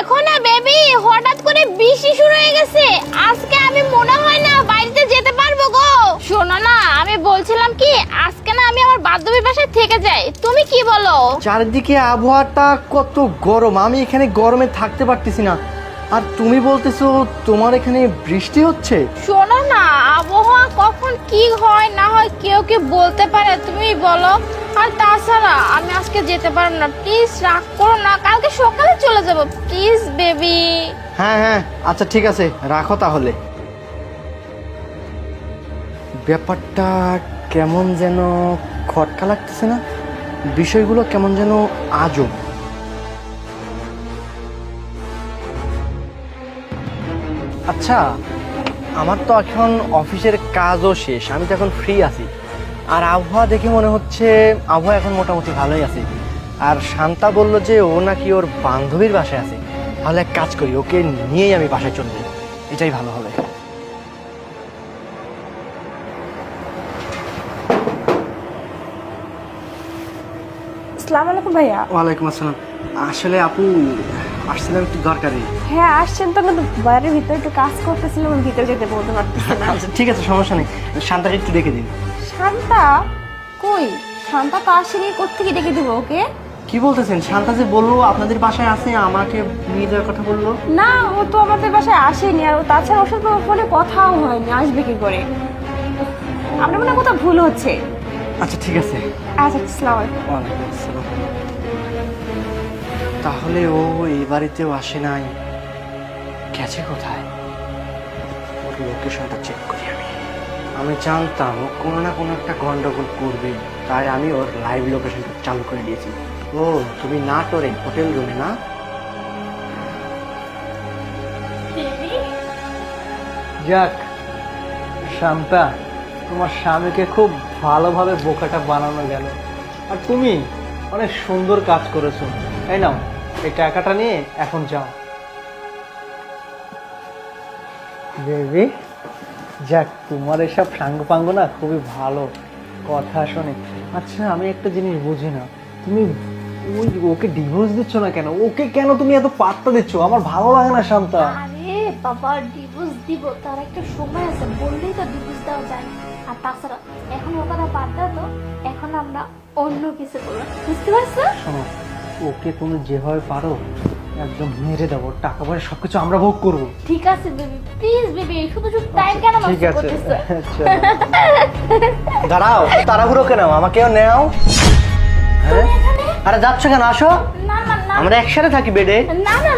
দেখো না বেবি, হঠাৎ করে বৃষ্টি শুরু হয়ে গেছে। আজকে আমি মনে হয় না বাড়িতে যেতে পারবো গো। শোনো না, আমি বলছিলাম কি আজকে না আমি আমার বান্ধবীর বাসায় থেকে যাই, তুমি কি বলো? চারিদিকে আবহাওয়াটা কত গরম, আমি এখানে গরমে থাকতে পারতেছি না। আর তুমি বলতেছো তোমার এখানে বৃষ্টি হচ্ছে? শোনো না, আবহাওয়া কখন কি হয় না হয় কেউ কি বলতে পারে, তুমি বলো। আর তাছাড়া আমি আজকে যেতে পারবো না, প্লিজ রাগ করো না, কালকে সকালে চলে যাব প্লিজ বেবি। হ্যাঁ হ্যাঁ, আচ্ছা ঠিক আছে, রাখো তাহলে। ব্যাপারটা কেমন যেন খটকা লাগতেছে না? বিষয়গুলো কেমন যেন আজব। আচ্ছা, আমার তো এখন অফিসের কাজও শেষ, আমি তো এখন ফ্রি আছি। আর আবহাওয়া দেখে মনে হচ্ছে আবহাওয়া এখন মোটামুটি ভালোই আছে। আর শান্তা বলল যে ও নাকি ওর বান্ধবীর বাসায় আছে। তাহলে এক কাজ করি, ওকে নিয়েই আমি বাসায় চলে যাই, এটাই ভালো হবে। আসসালামু আলাইকুম ভাইয়া। ওয়ালাইকুম আসসালাম। আসলে আপু আসছিলাম একটু দরকারি। হ্যাঁ আসছেন তো, কিন্তু বাড়ির ভিতরে একটু কাজ করতেছিলাম, আমি ভিতরে যেতে বলতে পারতেছি না। আচ্ছা ঠিক আছে, সমস্যা নেই, শান্তাকে একটু ডেকে দিন। শান্তা কই? শান্তা তো আসেনি, কোত্থেকে ডেকে দিব ওকে? কি বলতেছেন? শান্তা যে বললো আপনাদের বাসায় আছে, আমাকে নিয়ে যাওয়ার কথা বললো। না, ও তো আমাদের বাসায় আসেনি, আর তাছাড়া ওর সাথে ফোনে কথাও হয়নি, আসবে কি করে? আপনার মনে হয় কোথাও ভুল হচ্ছে। আচ্ছা ঠিক আছে। আচ্ছা আসসালামু আলাইকুম। ওয়ালাইকুম আসসালাম। তাহলে ও এই বাড়িতেও আসে নাই, গেছে কোথায়? ওর লোকেশনটা চেক করি আমি জানতাম ও কোনো না কোনো একটা গন্ডগোল করবে, তাই আমি ওর লাইভ লোকেশনটা চালু করে দিয়েছি। ও তুমি নাটোরে হোটেল রুমে না? যাক শান্তা, তোমার স্বামীকে খুব ভালোভাবে বোকাটা বানানো গেল। আর তুমি অনেক সুন্দর কাজ করেছো। এই নাও, এই টাকাটা নিয়ে এখন যাও। বেবি, যাক তোমার এসব সাঙ্গ পাঙ্গ না খুবই ভালো কথা শোনে। আচ্ছা আমি একটা জিনিস বুঝি না, তুমি ওকে ডিভোর্স দিচ্ছ না কেন? ওকে কেন তুমি এত পাত্তা দিচ্ছ? আমার ভালো লাগে না শান্তা। আরে বাবা, ডিভোর্স দিব তার একটা সময় আছে, বললেই তো ডিভোর্স দেওয়া যায়। আর তাছাড়া এখন ওর কথা বাদ দাও তো, এখন আমরা অন্য কিছু করবো, বুঝতে পারছো? শোনো, ওকে তুমি যেভাবে পারো একদম মেরে দেবো, টাকা পয়সা সবকিছু আমরা ভোগ করবো। ঠিক আছে বেবি, প্লিজ বেবি, শুধু শুধু টাইম কেন ঠিক নষ্ট আছে করতেছো? দাঁড়াও, তাড়াহুড়ো কেন? আমাকেও নেও। হ্যাঁ, আরে যাচ্ছ কেন? আসো, না না না আমরা একসাথে থাকি বেডে। না না।